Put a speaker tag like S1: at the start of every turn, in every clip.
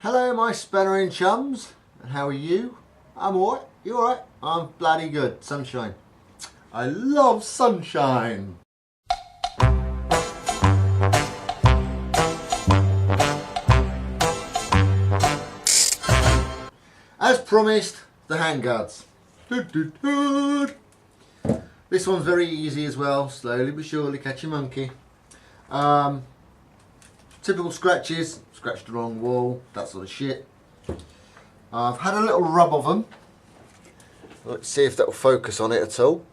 S1: Hello my spannering chums, and how are you? I'm alright, you alright? I'm bloody good, sunshine. I love sunshine. As promised, the handguards. This one's very easy as well, slowly but surely catch a monkey. Typical scratches, scratched the wrong wall, that sort of shit. I've had a little rub of them. Let's see if that will focus on it at all.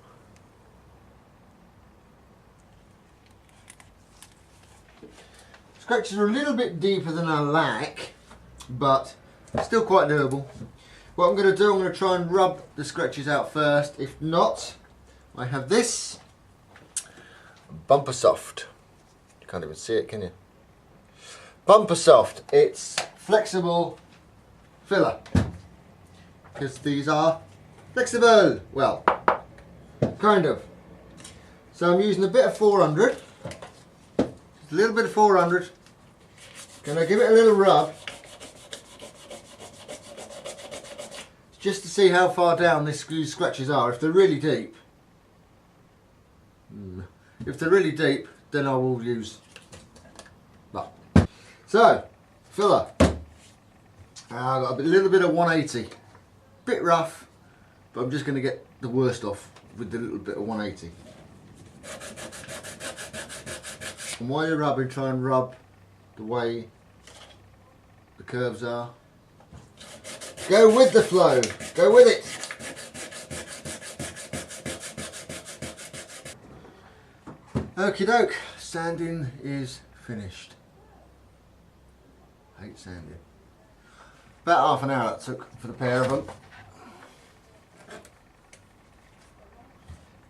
S1: Scratches are a little bit deeper than I like, but still quite doable. What I'm going to do, I'm going to try and rub the scratches out first. If not, I have this Bumper Soft. You can't even see it, can you? Bumper Soft. It's flexible filler, because these are flexible. Well, kind of. So I'm using a bit of 400. Just a little bit of 400. Gonna give it a little rub, just to see how far down these scratches are. If they're really deep, then I will use that. So, filler. I've got a little bit of 180. Bit rough, but I'm just going to get the worst off with the little bit of 180. And while you're rubbing, try and rub the way the curves are. Go with the flow. Go with it. Okie doke. Sanding is finished. I hate sanding. About half an hour that took for the pair of them.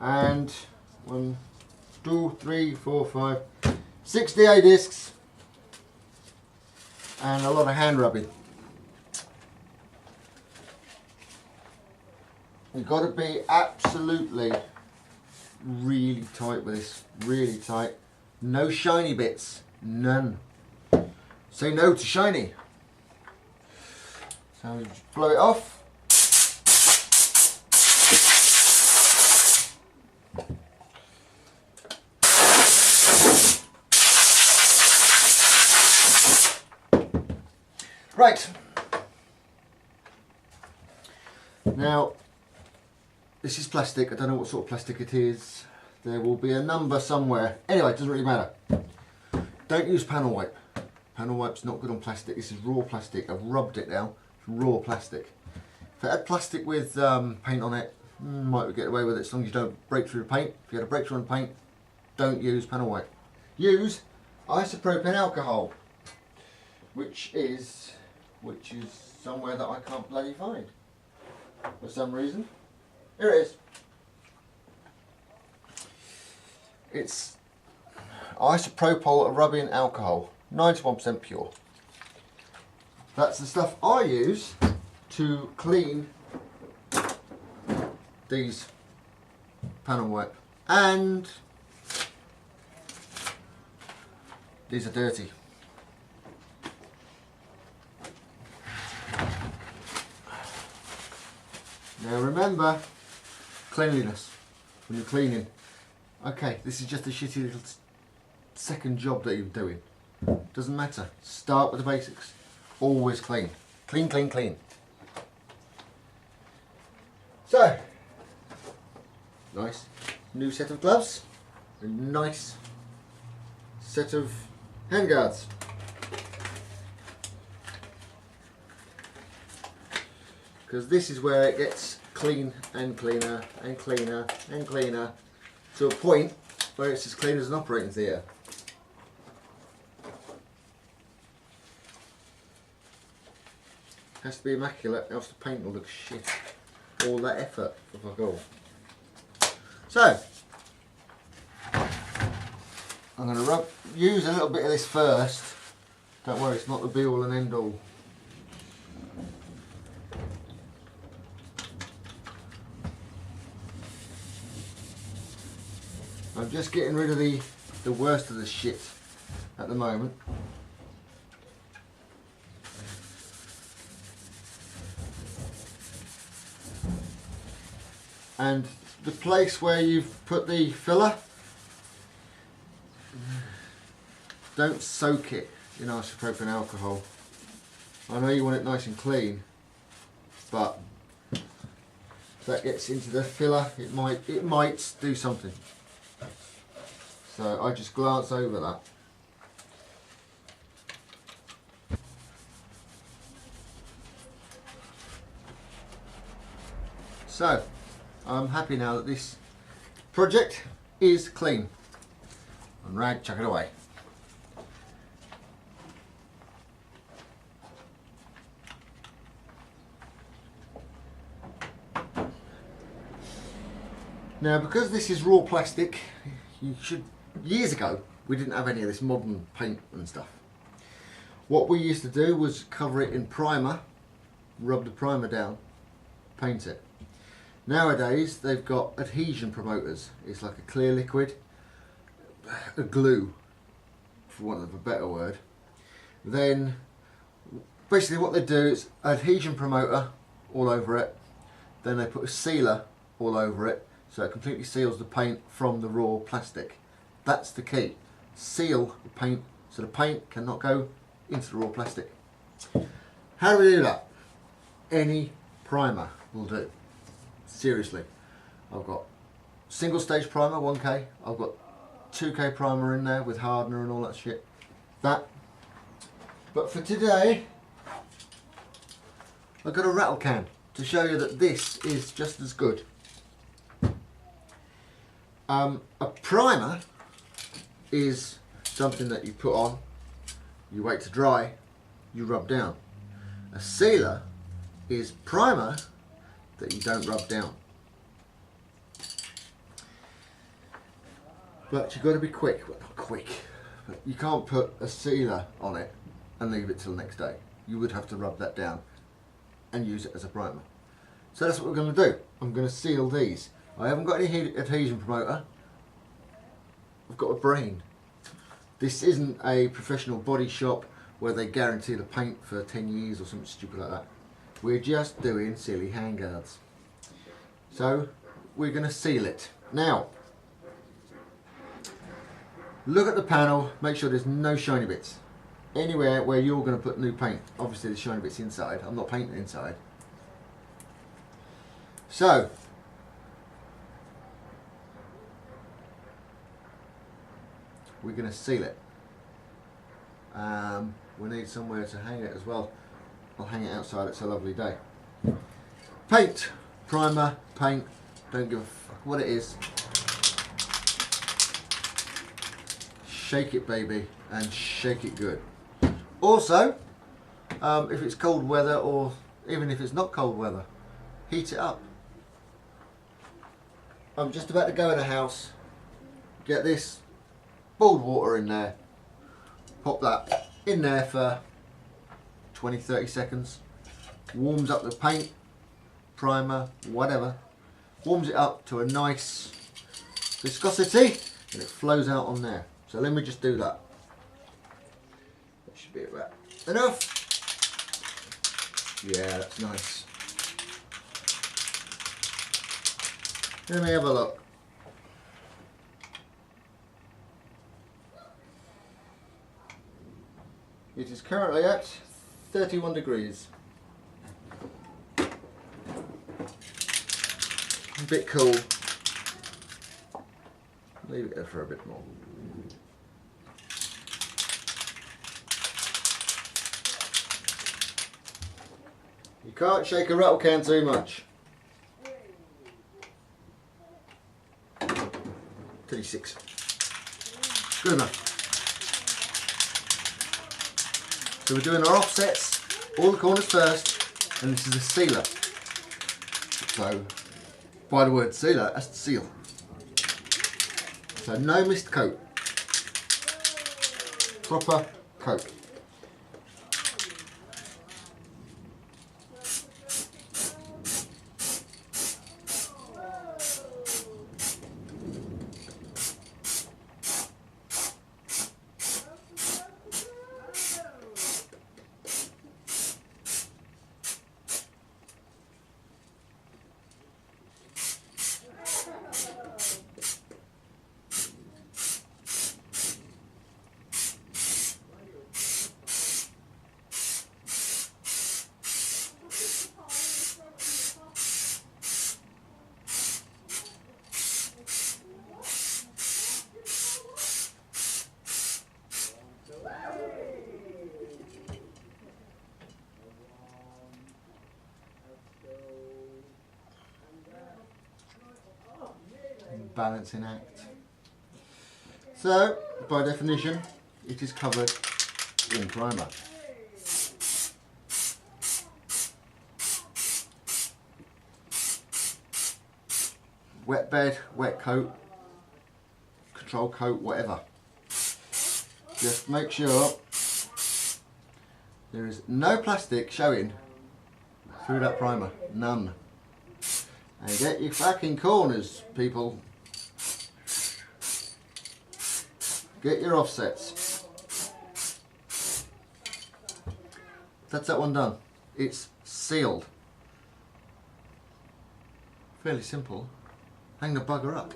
S1: And 1, 2, 3, 4, 5, 6 DA discs. And a lot of hand rubbing. You've got to be absolutely really tight with this, really tight. No shiny bits, none. Say no to shiny. So we just blow it off. Right. Now, this is plastic. I don't know what sort of plastic it is. There will be a number somewhere. Anyway, it doesn't really matter. Don't use panel wipe. Panel wipe's not good on plastic. This is raw plastic. I've rubbed it now. It's raw plastic. If it had plastic with paint on it, might get away with it as long as you don't break through the paint. If you had a breakthrough on paint, don't use panel wipe. Use isopropyl alcohol, which is somewhere that I can't bloody find for some reason. Here it is. It's isopropyl rubbing alcohol, 91% pure. That's the stuff I use to clean these panel wipe, and these are dirty. Now remember, cleanliness when you're cleaning. Okay, this is just a shitty little second job that you're doing. Doesn't matter. Start with the basics. Always clean. Clean, clean, clean. So, nice new set of gloves. A nice set of handguards. Because this is where it gets clean and cleaner and cleaner and cleaner to a point where it's as clean as an operating theatre. Has to be immaculate, else the paint will look shit. All that effort for fuck all. So, I'm going to use a little bit of this first. Don't worry, it's not the be all and end all. I'm just getting rid of the worst of the shit at the moment. and the place where you've put the filler, don't soak it in isopropyl alcohol. I know you want it nice and clean, but if that gets into the filler, it might do something. So I just glance over that. So I'm happy now that this project is clean. And rag, chuck it away. Now, because this is raw plastic, years ago we didn't have any of this modern paint and stuff. What we used to do was cover it in primer, rub the primer down, paint it. Nowadays they've got adhesion promoters. It's like a clear liquid, a glue for want of a better word. Then basically what they do is adhesion promoter all over it, then they put a sealer all over it so it completely seals the paint from the raw plastic. That's the key. Seal the paint so the paint cannot go into the raw plastic. How do we do that? Any primer will do. Seriously. I've got single stage primer 1K, I've got 2K primer in there with hardener and all that shit. That. But for today I've got a rattle can to show you that this is just as good. A primer is something that you put on, you wait to dry, you rub down. A sealer is primer that you don't rub down. But you've got to be quick. Well, not quick. But you can't put a sealer on it and leave it till the next day. You would have to rub that down and use it as a primer. So that's what we're going to do. I'm going to seal these. I haven't got any adhesion promoter. I've got a brain. This isn't a professional body shop where they guarantee the paint for 10 years or something stupid like that. We're just doing silly handguards. So we're going to seal it. Now, look at the panel, make sure there's no shiny bits. Anywhere where you're going to put new paint. Obviously the shiny bits inside. I'm not painting inside. So, we're going to seal it. We need somewhere to hang it as well. I'll hang it outside, it's a lovely day. Paint, primer, paint, don't give a fuck what it is. Shake it, baby, and shake it good. Also, if it's cold weather, or even if it's not cold weather, heat it up. I'm just about to go in a house, get this boiled water in there, pop that in there for 20-30 seconds, warms up the paint, primer, whatever, warms it up to a nice viscosity and it flows out on there. So let me just do that. That should be about enough. Yeah, that's nice. Let me have a look. It is currently at 31 degrees. A bit cool. Leave it there for a bit more. You can't shake a rattle can too much. 36. Good enough. So we're doing our offsets, all the corners first, and this is a sealer. So, by the word sealer, that's the seal. So no mist coat. Proper coat. balancing act. So, by definition, it is covered in primer. Wet bed, wet coat, control coat, whatever. Just make sure there is no plastic showing through that primer. None. And get your fucking corners, people. Get your offsets. That's that one done. It's sealed. Fairly simple. Hang the bugger up.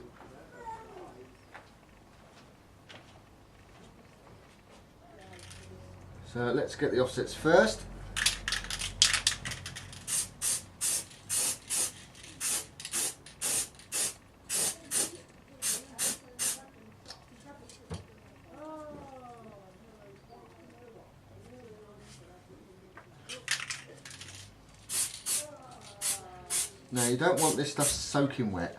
S1: So let's get the offsets first. Now you don't want this stuff soaking wet.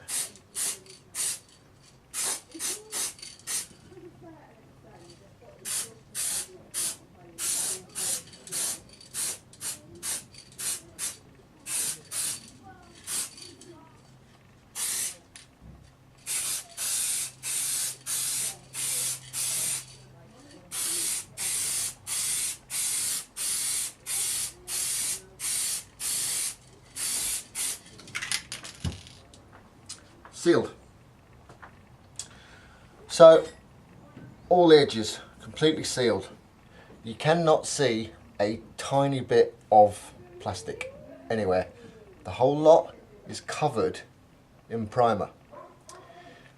S1: Sealed. So all the edges completely sealed. You cannot see a tiny bit of plastic anywhere. The whole lot is covered in primer.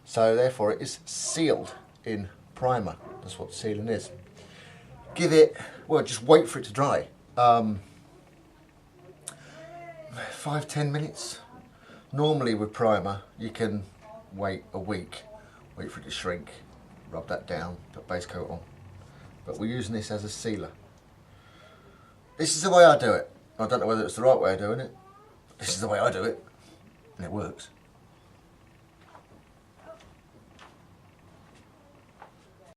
S1: So therefore it is sealed in primer. That's what sealing is. Give it, well, just wait for it to dry. 5-10 minutes. Normally with primer you can wait a week, wait for it to shrink, rub that down, put base coat on. But we're using this as a sealer. This is the way I do it. I don't know whether it's the right way of doing it. This is the way I do it, and it works.